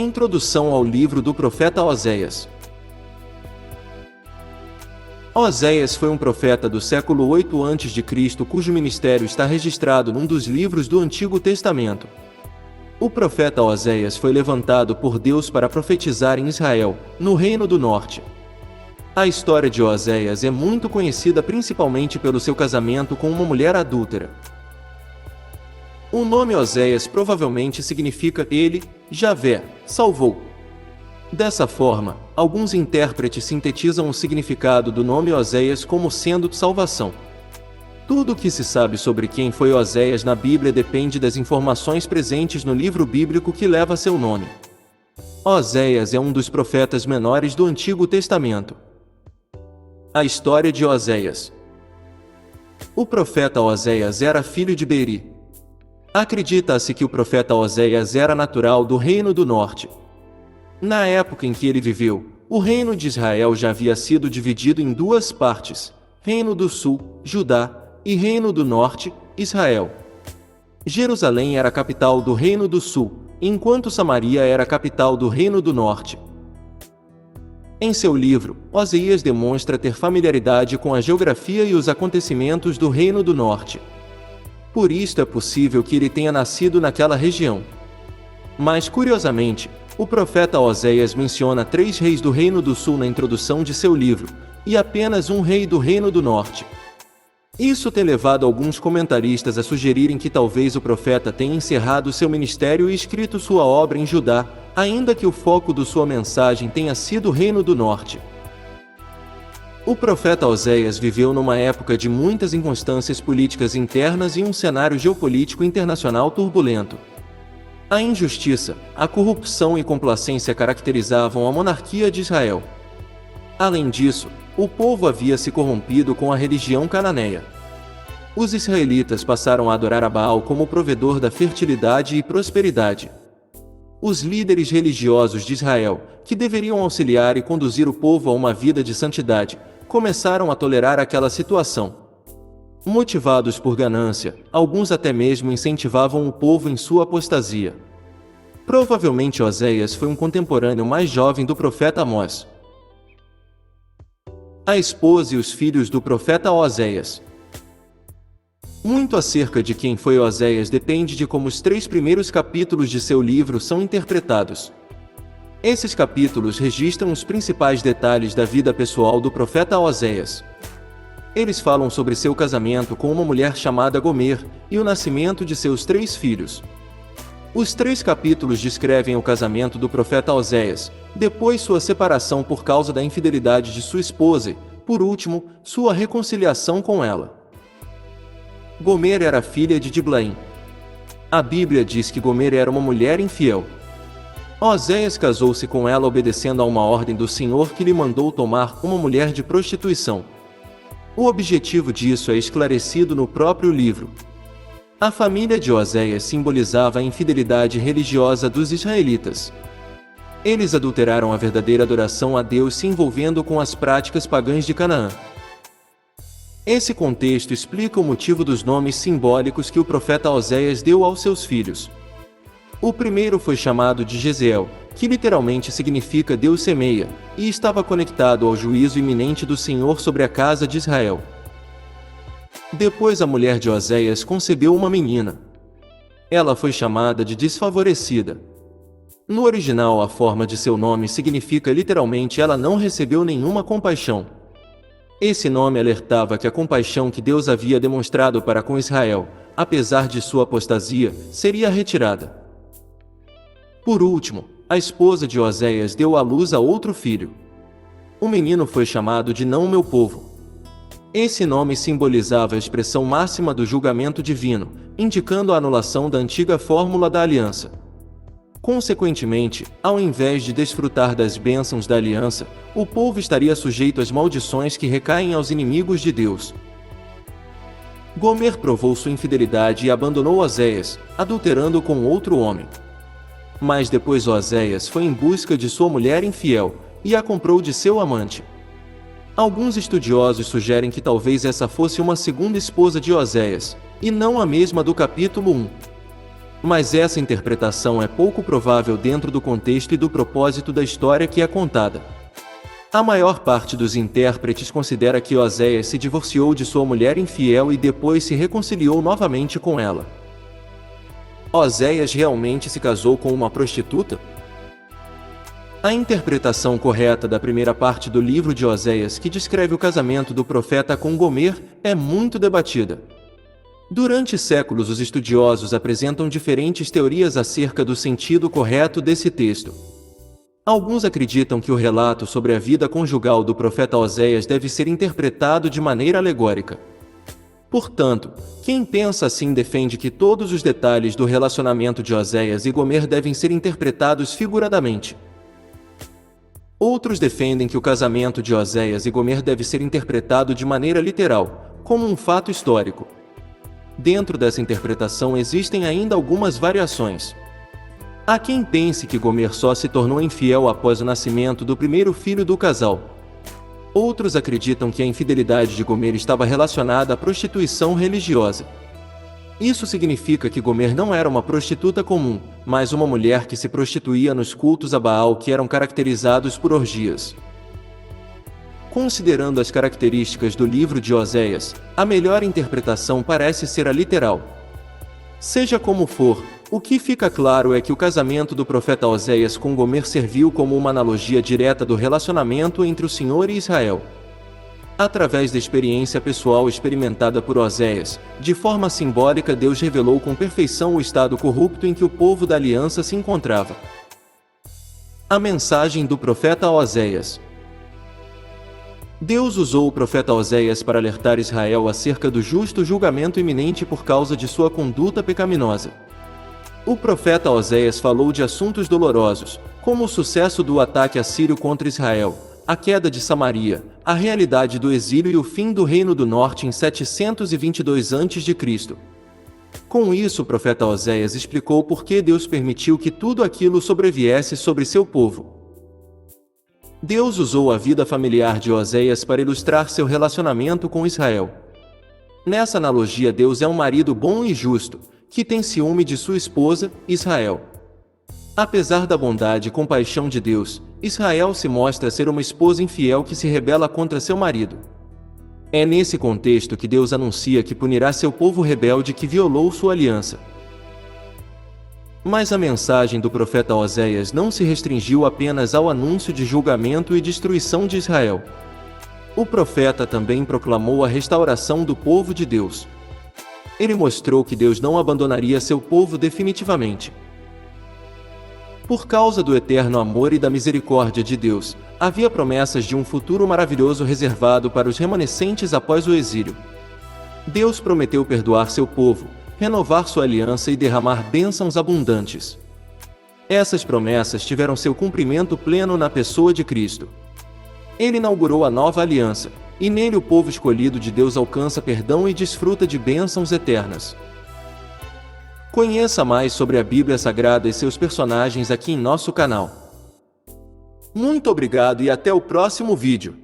Introdução ao livro do profeta Oséias. Oséias foi um profeta do século 8 a.C., cujo ministério está registrado num dos livros do Antigo Testamento. O profeta Oséias foi levantado por Deus para profetizar em Israel, no Reino do Norte. A história de Oséias é muito conhecida principalmente pelo seu casamento com uma mulher adúltera. O nome Oséias provavelmente significa ele, Javé, salvou. Dessa forma, alguns intérpretes sintetizam o significado do nome Oséias como sendo salvação. Tudo o que se sabe sobre quem foi Oséias na Bíblia depende das informações presentes no livro bíblico que leva seu nome. Oséias é um dos profetas menores do Antigo Testamento. A história de Oséias. O profeta Oséias era filho de Beri. Acredita-se que o profeta Oséias era natural do Reino do Norte. Na época em que ele viveu, o reino de Israel já havia sido dividido em duas partes: Reino do Sul, Judá, e Reino do Norte, Israel. Jerusalém era a capital do Reino do Sul, enquanto Samaria era a capital do Reino do Norte. Em seu livro, Oséias demonstra ter familiaridade com a geografia e os acontecimentos do Reino do Norte. Por isto é possível que ele tenha nascido naquela região. Mas, curiosamente, o profeta Oséias menciona 3 reis do Reino do Sul na introdução de seu livro, e apenas um rei do Reino do Norte. Isso tem levado alguns comentaristas a sugerirem que talvez o profeta tenha encerrado seu ministério e escrito sua obra em Judá, ainda que o foco de sua mensagem tenha sido o Reino do Norte. O profeta Oséias viveu numa época de muitas inconstâncias políticas internas e um cenário geopolítico internacional turbulento. A injustiça, a corrupção e complacência caracterizavam a monarquia de Israel. Além disso, o povo havia se corrompido com a religião cananeia. Os israelitas passaram a adorar a Baal como provedor da fertilidade e prosperidade. Os líderes religiosos de Israel, que deveriam auxiliar e conduzir o povo a uma vida de santidade, começaram a tolerar aquela situação. Motivados por ganância, alguns até mesmo incentivavam o povo em sua apostasia. Provavelmente Oséias foi um contemporâneo mais jovem do profeta Amós. A esposa e os filhos do profeta Oséias. Muito acerca de quem foi Oséias depende de como os 3 primeiros capítulos de seu livro são interpretados. Esses capítulos registram os principais detalhes da vida pessoal do profeta Oséias. Eles falam sobre seu casamento com uma mulher chamada Gomer e o nascimento de seus 3 filhos. Os 3 capítulos descrevem o casamento do profeta Oséias, depois sua separação por causa da infidelidade de sua esposa e, por último, sua reconciliação com ela. Gomer era filha de Diblaim. A Bíblia diz que Gomer era uma mulher infiel. Oséias casou-se com ela obedecendo a uma ordem do Senhor que lhe mandou tomar uma mulher de prostituição. O objetivo disso é esclarecido no próprio livro. A família de Oséias simbolizava a infidelidade religiosa dos israelitas. Eles adulteraram a verdadeira adoração a Deus se envolvendo com as práticas pagãs de Canaã. Esse contexto explica o motivo dos nomes simbólicos que o profeta Oséias deu aos seus filhos. O primeiro foi chamado de Jezeel, que literalmente significa Deus semeia, e estava conectado ao juízo iminente do Senhor sobre a casa de Israel. Depois a mulher de Oséias concebeu uma menina. Ela foi chamada de desfavorecida. No original, a forma de seu nome significa literalmente ela não recebeu nenhuma compaixão. Esse nome alertava que a compaixão que Deus havia demonstrado para com Israel, apesar de sua apostasia, seria retirada. Por último, a esposa de Oséias deu à luz a outro filho. O menino foi chamado de Não Meu Povo. Esse nome simbolizava a expressão máxima do julgamento divino, indicando a anulação da antiga fórmula da aliança. Consequentemente, ao invés de desfrutar das bênçãos da aliança, o povo estaria sujeito às maldições que recaem aos inimigos de Deus. Gomer provou sua infidelidade e abandonou Oséias, adulterando com outro homem. Mas depois Oséias foi em busca de sua mulher infiel, e a comprou de seu amante. Alguns estudiosos sugerem que talvez essa fosse uma segunda esposa de Oséias, e não a mesma do capítulo 1. Mas essa interpretação é pouco provável dentro do contexto e do propósito da história que é contada. A maior parte dos intérpretes considera que Oséias se divorciou de sua mulher infiel e depois se reconciliou novamente com ela. Oséias realmente se casou com uma prostituta? A interpretação correta da primeira parte do livro de Oséias, que descreve o casamento do profeta com Gomer, é muito debatida. Durante séculos, os estudiosos apresentam diferentes teorias acerca do sentido correto desse texto. Alguns acreditam que o relato sobre a vida conjugal do profeta Oséias deve ser interpretado de maneira alegórica. Portanto, quem pensa assim defende que todos os detalhes do relacionamento de Oséias e Gomer devem ser interpretados figuradamente. Outros defendem que o casamento de Oséias e Gomer deve ser interpretado de maneira literal, como um fato histórico. Dentro dessa interpretação existem ainda algumas variações. Há quem pense que Gomer só se tornou infiel após o nascimento do primeiro filho do casal. Outros acreditam que a infidelidade de Gomer estava relacionada à prostituição religiosa. Isso significa que Gomer não era uma prostituta comum, mas uma mulher que se prostituía nos cultos a Baal que eram caracterizados por orgias. Considerando as características do livro de Oséias, a melhor interpretação parece ser a literal. Seja como for, o que fica claro é que o casamento do profeta Oséias com Gomer serviu como uma analogia direta do relacionamento entre o Senhor e Israel. Através da experiência pessoal experimentada por Oséias, de forma simbólica Deus revelou com perfeição o estado corrupto em que o povo da aliança se encontrava. A mensagem do profeta Oséias. Deus usou o profeta Oséias para alertar Israel acerca do justo julgamento iminente por causa de sua conduta pecaminosa. O profeta Oséias falou de assuntos dolorosos, como o sucesso do ataque assírio contra Israel, a queda de Samaria, a realidade do exílio e o fim do Reino do Norte em 722 a.C. Com isso, o profeta Oséias explicou por que Deus permitiu que tudo aquilo sobreviesse sobre seu povo. Deus usou a vida familiar de Oséias para ilustrar seu relacionamento com Israel. Nessa analogia, Deus é um marido bom e justo, que tem ciúme de sua esposa, Israel. Apesar da bondade e compaixão de Deus, Israel se mostra ser uma esposa infiel que se rebela contra seu marido. É nesse contexto que Deus anuncia que punirá seu povo rebelde que violou sua aliança. Mas a mensagem do profeta Oséias não se restringiu apenas ao anúncio de julgamento e destruição de Israel. O profeta também proclamou a restauração do povo de Deus. Ele mostrou que Deus não abandonaria seu povo definitivamente. Por causa do eterno amor e da misericórdia de Deus, havia promessas de um futuro maravilhoso reservado para os remanescentes após o exílio. Deus prometeu perdoar seu povo, renovar sua aliança e derramar bênçãos abundantes. Essas promessas tiveram seu cumprimento pleno na pessoa de Cristo. Ele inaugurou a nova aliança, e nele o povo escolhido de Deus alcança perdão e desfruta de bênçãos eternas. Conheça mais sobre a Bíblia Sagrada e seus personagens aqui em nosso canal. Muito obrigado e até o próximo vídeo.